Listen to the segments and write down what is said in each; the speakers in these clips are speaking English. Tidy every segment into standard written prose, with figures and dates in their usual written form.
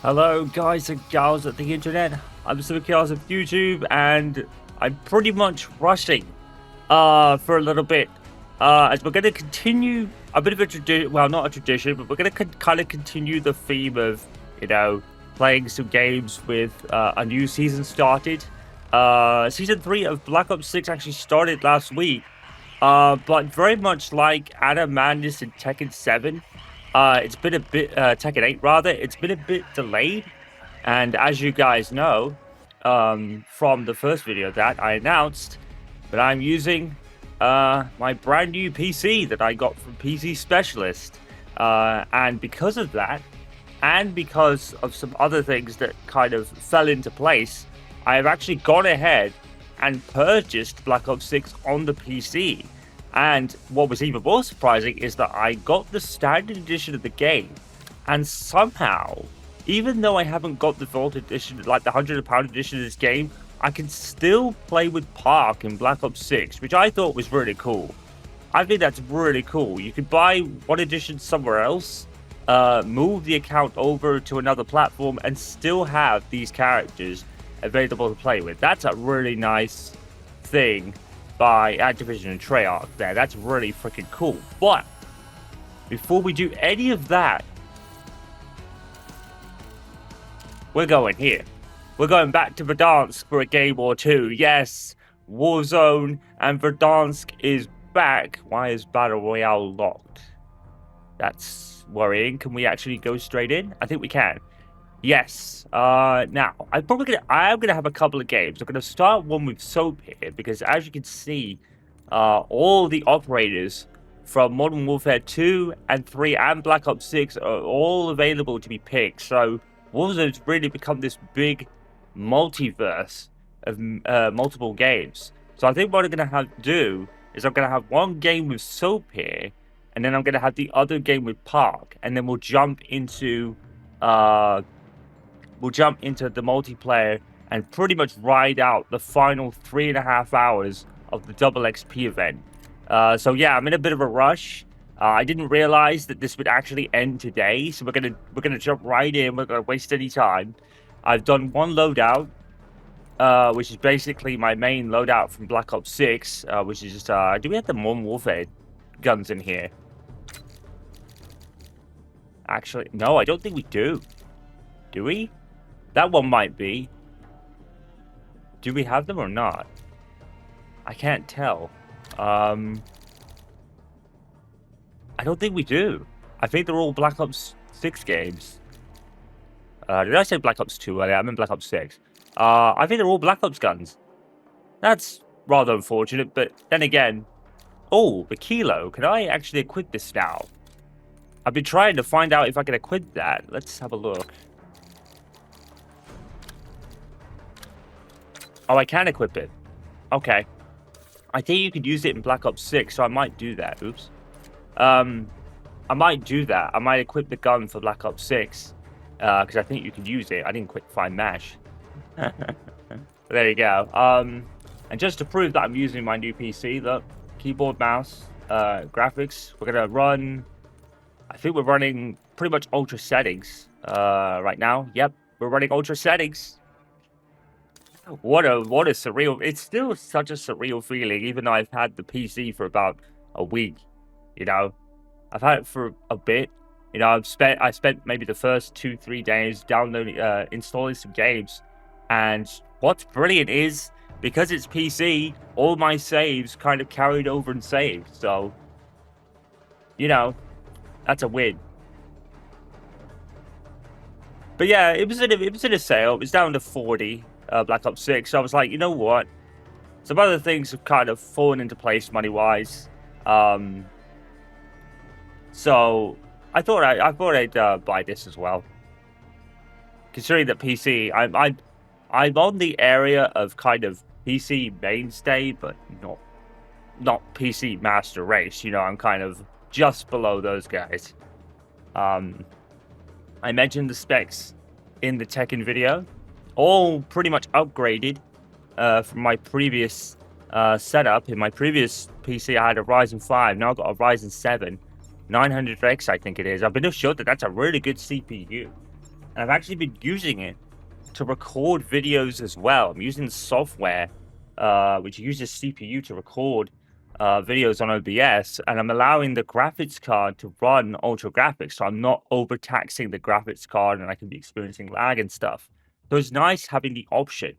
Hello guys and gals at the internet. I'm Super Chaos of YouTube and I'm pretty much rushing for a little bit as we're going to continue a bit of a tradition, well, not a tradition, but we're going to kind of continue the theme of, playing some games with a new season started. Season 3 of Black Ops 6 actually started last week, but very much like Adam Madness and Tekken 7, it's been a bit, Tekken 8 rather, it's been a bit delayed. And as you guys know, from the first video that I announced, that I'm using my brand new PC that I got from PC Specialist. And because of that, and because of some other things that kind of fell into place, I have actually gone ahead and purchased Black Ops 6 on the PC. And what was even more surprising is that I got the standard edition of the game, and somehow, even though I haven't got the Vault edition, like the £100 edition of this game, I can still play with Park in Black Ops 6, which I thought was really cool. I think that's really cool. You can buy one edition somewhere else, move the account over to another platform, and still have these characters available to play with. That's a really nice thing by Activision and Treyarch there. That's really freaking cool. But before we do any of that, we're going here. We're going back to Verdansk for a game or two. Yes, Warzone and Verdansk is back. Why is Battle Royale locked? That's worrying. Can we actually go straight in? I think we can. Yes. Now, I am gonna have a couple of games. I'm gonna start one with Soap here because, as you can see, all the operators from Modern Warfare 2 and 3 and Black Ops 6 are all available to be picked. So Warzone's really become this big multiverse of multiple games. So I think what I'm gonna have to do is I'm gonna have one game with Soap here, and then I'm gonna have the other game with Park, and then we'll jump into the multiplayer and pretty much ride out the final 3.5 hours of the double XP event. So yeah, I'm in a bit of a rush. I didn't realize that this would actually end today, so we're gonna jump right in. We're gonna waste any time. I've done one loadout, which is basically my main loadout from Black Ops 6, which is just do we have the Modern Warfare guns in here? Actually, no, I don't think we do. Do we? That one might be. Do we have them or not? I can't tell. I don't think we do. I think they're all Black Ops 6 games. Did I say Black Ops 2 earlier? I meant Black Ops 6. I think they're all Black Ops guns. That's rather unfortunate, but then again... Oh, the Kilo. Can I actually equip this now? I've been trying to find out if I can equip that. Let's have a look. Oh, I can equip it. Okay. I think you could use it in Black Ops 6, so I might do that. Oops. I might do that. I might equip the gun for Black Ops 6. Because I think you can use it. I didn't quick find MASH. There you go. And just to prove that I'm using my new PC, look. Keyboard, mouse, graphics. We're going to run... I think we're running pretty much ultra settings right now. Yep, we're running ultra settings. What a surreal... It's still such a surreal feeling, even though I've had the PC for about a week, you know. I've had it for a bit. You know, I spent maybe the first 2-3 days downloading, installing some games. And what's brilliant is, because it's PC, all my saves kind of carried over and saved. So, you know, that's a win. But yeah, it was in a sale. It was down to 40. Black Ops 6. So I was like, you know what? Some other things have kind of fallen into place money-wise. So I thought I'd buy this as well. Considering that PC, I'm on the area of kind of PC mainstay, but not PC master race. You know, I'm kind of just below those guys. I mentioned the specs in the Tekken video. All pretty much upgraded from my previous setup. In my previous PC, I had a Ryzen 5. Now I've got a Ryzen 7 900X, I think it is. I've been assured that that's a really good CPU. and I've actually been using it to record videos as well. I'm using the software, which uses CPU to record videos on OBS, and I'm allowing the graphics card to run ultra graphics, so I'm not overtaxing the graphics card, and I can be experiencing lag and stuff. So it's nice having the option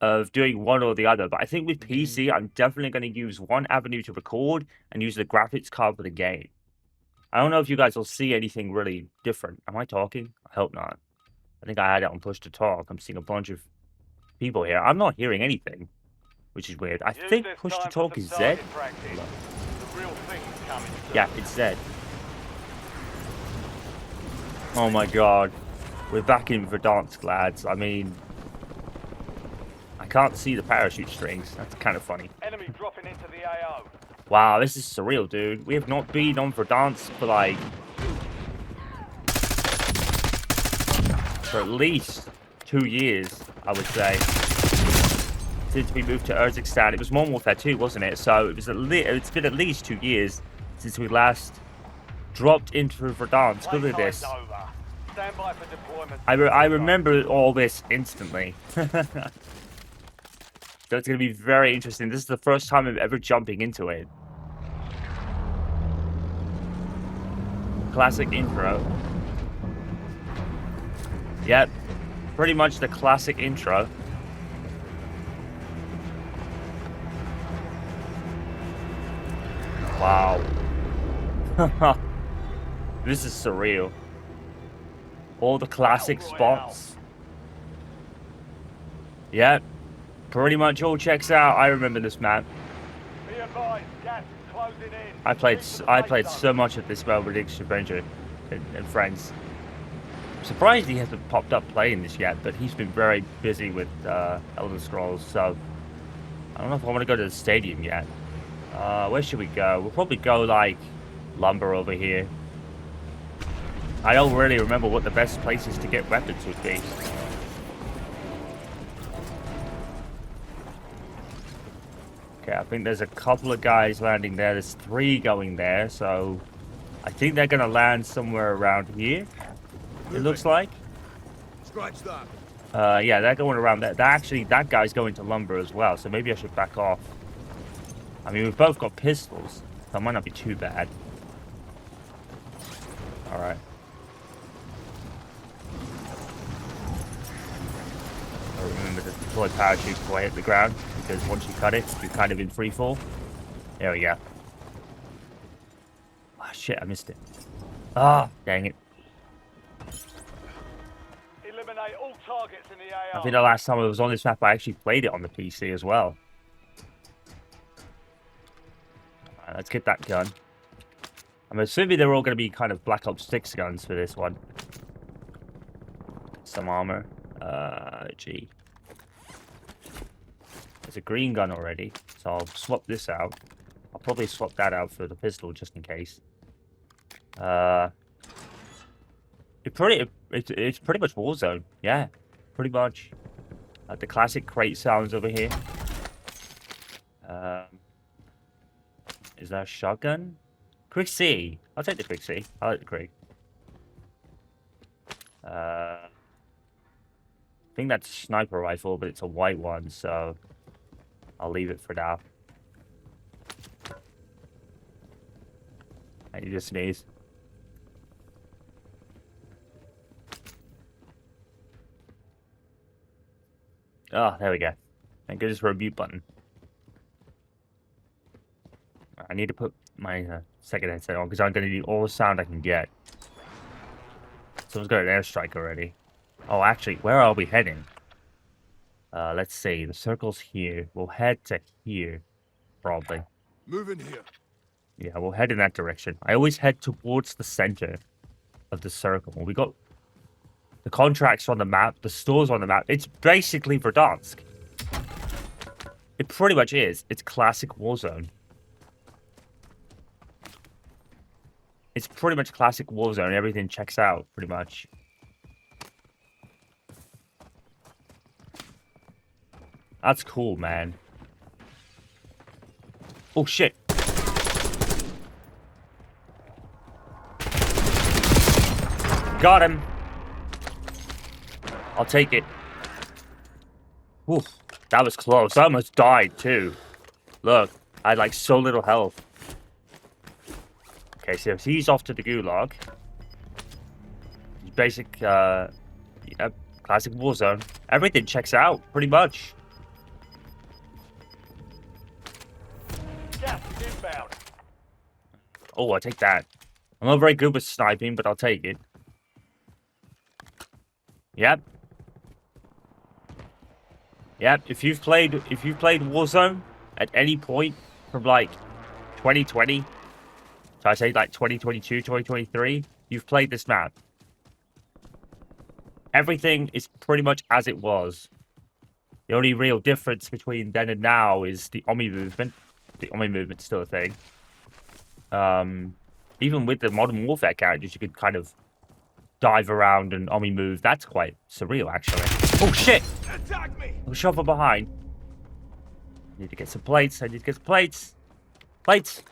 of doing one or the other. But I think with PC, I'm definitely going to use one avenue to record and use the graphics card for the game. I don't know if you guys will see anything really different. Am I talking? I hope not. I think I had it on push to talk. I'm seeing a bunch of people here. I'm not hearing anything, which is weird. I think push to talk is Z. Yeah, it's Z. Oh my god. We're back in Verdansk, lads. I mean, I can't see the parachute strings. That's kind of funny. Enemy dropping into the AO. Wow, this is surreal, dude. We have not been on Verdansk for like... for at least 2 years, I would say. Since we moved to Urzikstan. It was Modern Warfare 2, wasn't it? So it's been at least 2 years since we last dropped into Verdansk. Look at this. Stand by for deployment. I remember all this instantly. So it's going to be very interesting. This is the first time I'm ever jumping into it. Classic intro. Yep. Pretty much the classic intro. Wow. This is surreal. All the classic spots. Yep. Pretty much all checks out. I remember this map. I played so much of this Railroad Adventure and Friends. I'm surprised he hasn't popped up playing this yet, but he's been very busy with Elder Scrolls, so I don't know if I want to go to the stadium yet. Where should we go? We'll probably go like Lumber over here. I don't really remember what the best places to get weapons would be. Okay, I think there's a couple of guys landing there. There's 3 going there, so I think they're gonna land somewhere around here. It looks like. Scratch that. Yeah, they're going around there. Actually, that guy's going to Lumber as well, so maybe I should back off. I mean, we've both got pistols, so it might not be too bad. Alright. Remember to deploy parachute before I hit the ground, because once you cut it, you're kind of in free fall. There we go. Oh shit, I missed it. Ah, dang it. Eliminate all targets in the AO. I think the last time I was on this map, I actually played it on the PC as well. Alright, let's get that gun. I'm assuming they're all going to be kind of Black Ops 6 guns for this one. Some armor. Gee. There's a green gun already, so I'll swap this out. I'll probably swap that out for the pistol just in case. It's pretty much Warzone, yeah, pretty much. The classic crate sounds over here. Is that a shotgun? Quick C. I'll take the Quick C. I like the Quick. I think that's a sniper rifle, but it's a white one, so I'll leave it for now. I need to sneeze. Oh, there we go. Thank goodness for a mute button. I need to put my second headset on because I'm going to need all the sound I can get. Someone's got an airstrike already. Oh, actually, where are we heading? Let's see. The circle's here. We'll head to here, probably. Move in here. Yeah, we'll head in that direction. I always head towards the center of the circle. We got the contracts on the map, the stores on the map. It's basically Verdansk. It pretty much is. It's classic Warzone. It's pretty much classic Warzone. Everything checks out, pretty much. That's cool, man. Oh, shit. Got him. I'll take it. Oof, that was close. I almost died, too. Look, I had, like, so little health. Okay, so he's off to the gulag. Basic, yeah, classic Warzone. Everything checks out, pretty much. Gas is inbound. Oh, I'll take that. I'm not very good with sniping, but I'll take it. Yep. Yep, if you've played Warzone at any point from like 2020, so I say like 2022, 2023, you've played this map. Everything is pretty much as it was. The only real difference between then and now is the Omni movement. The Omni movement's still a thing. Even with the Modern Warfare characters, you could kind of dive around and Omni move. That's quite surreal, actually. Oh, shit! Attack me! I'm shot from behind. I need to get some plates. I need to get some plates. Plates!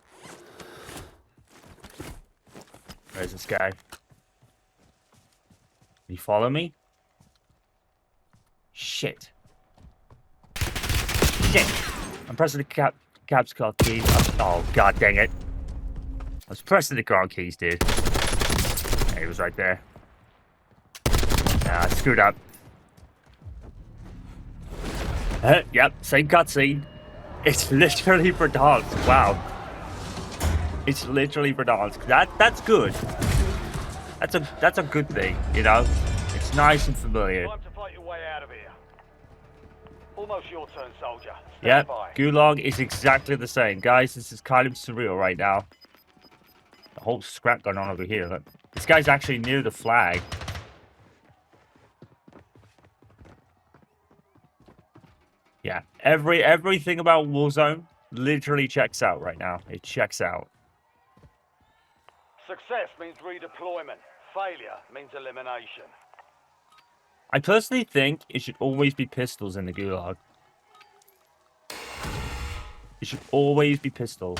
Where's this guy? Did he follow me? Shit. Shit! I'm pressing the caps car keys. Oh, god dang it. I was pressing the car keys, dude. Yeah, he was right there. I screwed up. Yep, same cutscene. It's literally Verdansk. Wow. It's literally Verdansk. That's good. That's a good thing, you know? It's nice and familiar. Time to fight your way out of here. Almost your turn, soldier. Stand Yep, by. Gulag is exactly the same. Guys, this is kind of surreal right now. The whole scrap going on over here. Look. This guy's actually near the flag. Yeah, everything about Warzone literally checks out right now. It checks out. Success means redeployment. Failure means elimination. I personally think it should always be pistols in the Gulag. It should always be pistols.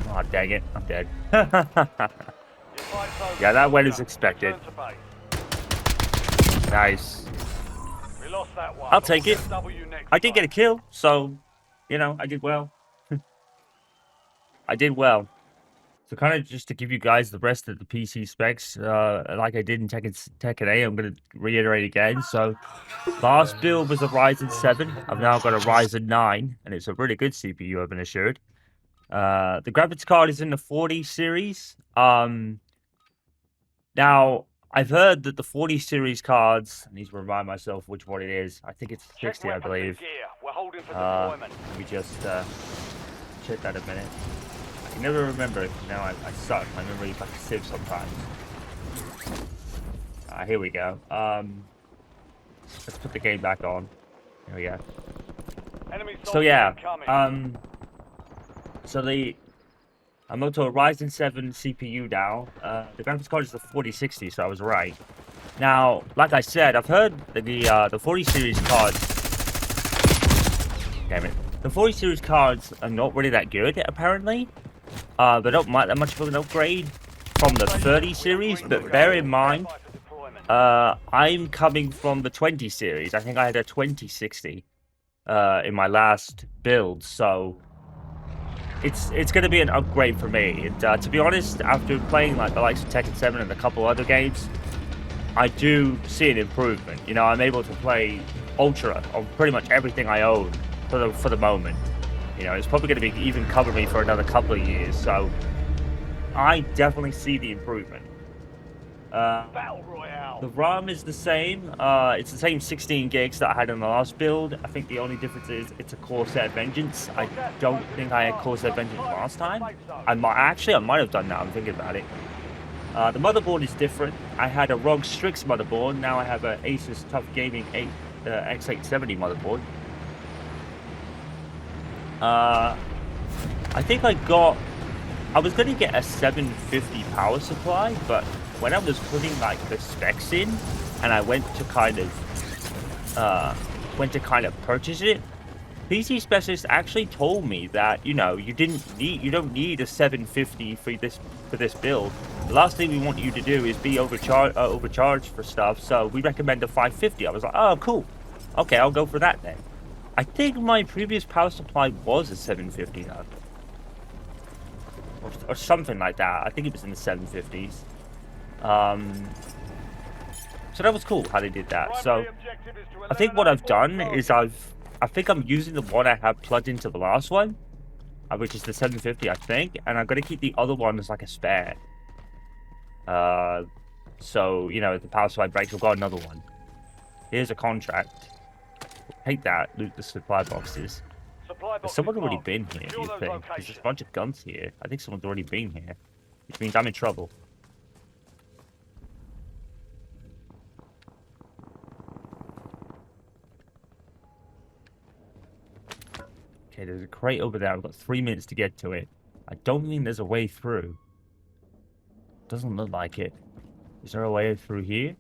Oh, dang it. I'm dead. Your fight's over, Yeah, that went as soldier. expected. Return to base. Nice. We lost that one. I'll take it. W next I did get a time. kill, so, you know, I did well. I did well. So kind of just to give you guys the rest of the PC specs, like I did in Tekken A, I'm going to reiterate again. So last build was a Ryzen 7. I've now got a Ryzen 9, and it's a really good CPU, I've been assured. The graphics card is in the 40 series. Now, I've heard that the 40 series cards, I need to remind myself which one it is. I think it's Check 60, I weapons and believe. gear. We're holding for deployment. Let me just check that a minute. I can never remember. Now I suck. My memory is like a sieve sometimes. Here we go. Let's put the game back on. Here we go. Enemy So soldier yeah, incoming. so I'm up to a Ryzen 7 CPU now. The graphics card is the 4060, so I was right. Now, like I said, I've heard that the 40 series cards. Damn it. The 40 series cards are not really that good, apparently. They're not that much of an upgrade from the 30 series, but bear in mind, I'm coming from the 20 series. I think I had a 2060 in my last build, so it's going to be an upgrade for me. And to be honest, after playing like the likes of Tekken 7 and a couple other games, I do see an improvement. You know, I'm able to play Ultra on pretty much everything I own for the moment. You know, it's probably going to be even cover me for another couple of years, so I definitely see the improvement. Battle Royale. The RAM is the same. It's the same 16 gigs that I had in the last build. I think the only difference is it's a Corsair Vengeance. I don't think I had Corsair Vengeance last time. I might have done that. I'm thinking about it. The motherboard is different. I had a ROG Strix motherboard. Now I have an Asus TUF Gaming X870 motherboard. I think I was going to get a 750 power supply, but when I was putting like the specs in and I went to kind of purchase it, PC Specialist actually told me that, you know, you don't need a 750 for this build. The last thing we want you to do is be overcharged for stuff, so we recommend a 550. I was like, oh, cool. Okay, I'll go for that then. I think my previous power supply was a 750 though. Or something like that. I think it was in the 750s. So that was cool how they did that. So I think what I've done is I think I'm using the one I have plugged into the last one, which is the 750, I think, and I'm gonna keep the other one as like a spare. So you know, if the power supply breaks, we've got another one. Here's a contract. Take that, loot the supply boxes. Has someone already been here, do you think? There's a bunch of guns here. I think someone's already been here, which means I'm in trouble. Okay, there's a crate over there. I've got 3 minutes to get to it. I don't think there's a way through. Doesn't look like it. Is there a way through here?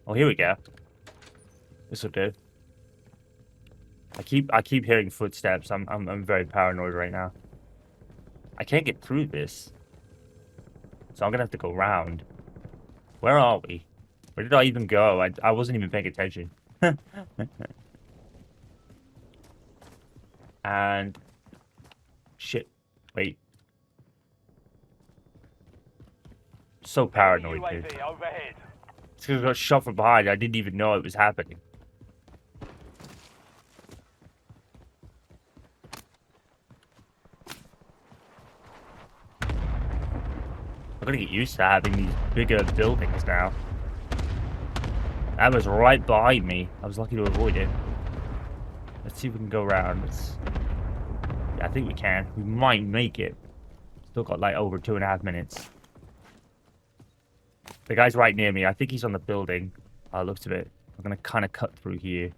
Oh, here we go. This'll do. I keep hearing footsteps. I'm very paranoid right now. I can't get through this. So I'm gonna have to go around. Where are we? Where did I even go? I wasn't even paying attention. And shit. Wait. So paranoid, dude. It's because I got shot from behind. I didn't even know it was happening. I'm gonna get used to having these bigger buildings now. That was right behind me. I was lucky to avoid it. Let's see if we can go around. Yeah, I think we can. We might make it. Still got like over 2.5 minutes. The guy's right near me. I think he's on the building. Looks of it. I'm gonna kind of cut through here.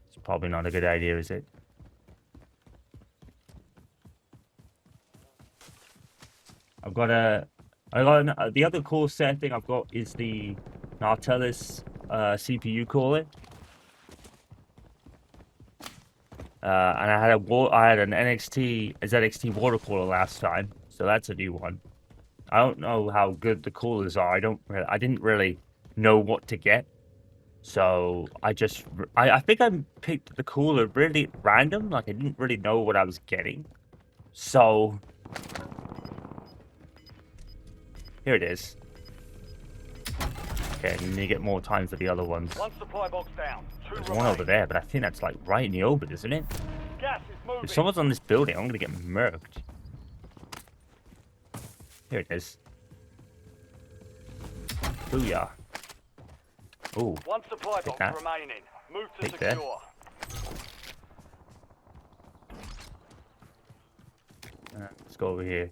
It's probably not a good idea, is it? The other core set thing I've got is the Nautilus CPU cooler. And I had an ZXT water cooler last time, so that's a new one. I don't know how good the coolers are. I didn't really know what to get, so I think I picked the cooler really random. Like I didn't really know what I was getting, so here it is. Okay, I need to get more time for the other ones. One supply box down. There's one over there, but I think that's like right in the open, isn't it? Gas is moving. If someone's on this building, I'm gonna get murked. Here it is. Booyah. Ooh. One supply Take box that. remaining. Move to Take that. secure. Let's go over here.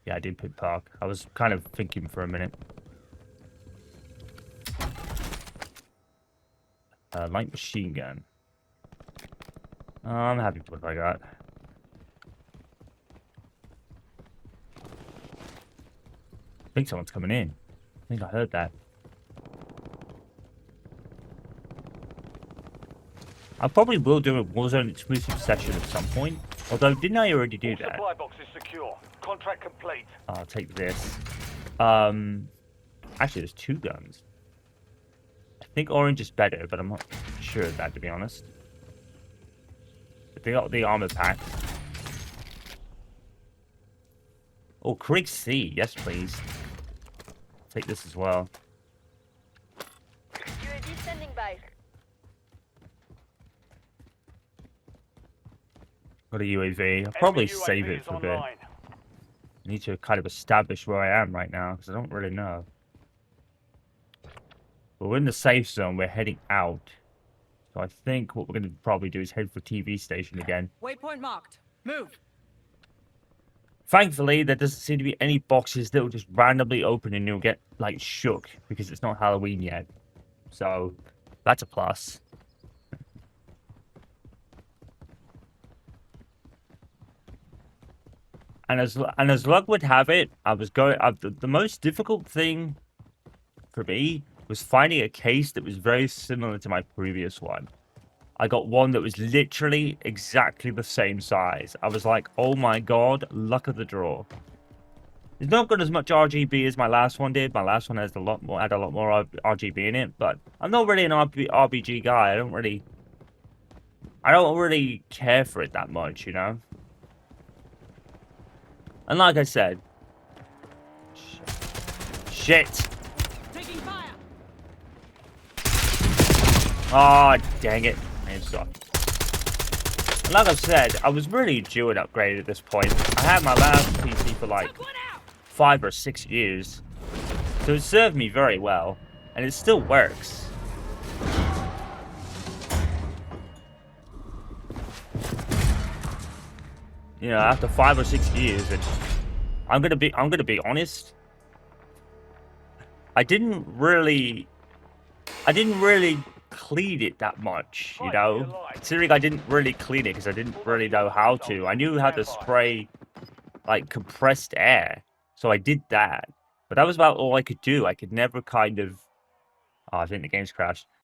Yeah, I did pick park. I was kind of thinking for a minute. Light machine gun. I'm happy with what I got. I think someone's coming in. I think I heard that. I probably will do a Warzone exclusive session at some point. Although, didn't I already do that? Supply box is secure. Contract complete. I'll take this. Actually, there's 2 guns. I think orange is better, but I'm not sure of that, to be honest. But they got the armor packs. Oh, Krieg C. Yes, please. Take this as well. UAV standing by. Got a UAV. I'll probably Enemy save UAV it is for a bit. online. I need to kind of establish where I am right now, because I don't really know. But we're in the safe zone. We're heading out. So I think what we're going to probably do is head for TV station again. Waypoint marked. Move. Thankfully, there doesn't seem to be any boxes that will just randomly open and you'll get, like, shook. Because it's not Halloween yet. So, that's a plus. And as luck would have it, the most difficult thing for me was finding a case that was very similar to my previous one. I got one that was literally exactly the same size. I was like, oh my god, luck of the draw. It's not got as much RGB as my last one did. My last one has had a lot more RGB in it, but I'm not really an RBG guy. I don't really care for it that much, you know? And like I said... Shit! Taking fire. Oh, dang it. And like I've said, I was really due an upgrade at this point. I had my last PC for like Took one out. 5 or 6 years. So it served me very well. And it still works. You know, after 5 or 6 years, and I'm gonna be honest. I didn't really clean it that much, you know. Considering I didn't really clean it because I didn't really know how to. I knew how to spray like compressed air, so I did that. But that was about all I could do. I could never kind of. Oh, I think the game's crashed.